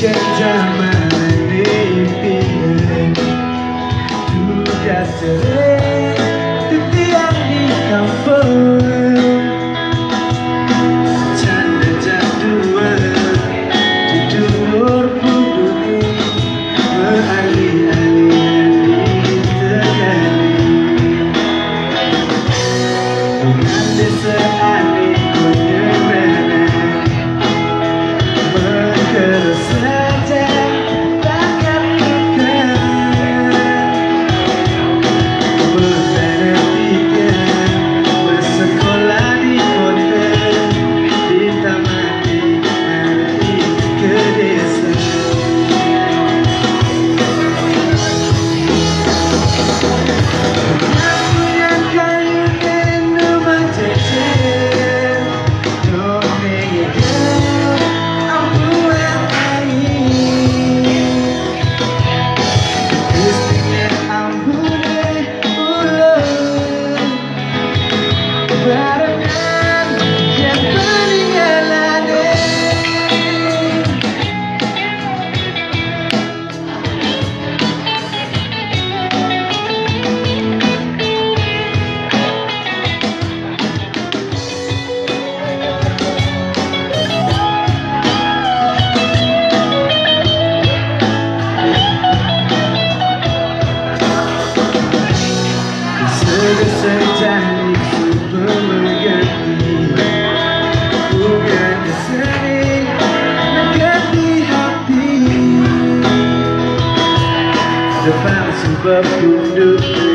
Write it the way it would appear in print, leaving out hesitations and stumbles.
Kejaman mimpi sudah sering titian di kampung, canda jadwal tidur bumi beralih-alih terjadi dengan desa alih menyerah berkeras saja takkan bukan berpendidikan bersekolah di kota di taman di mari ke desa. Aku yang kayu rumah cecer dongeng ambulan air istrinya ambulan ulang barengan yang peninggalan. Sejak super mengerti bukan sering mengerti hati depan sebab tunduk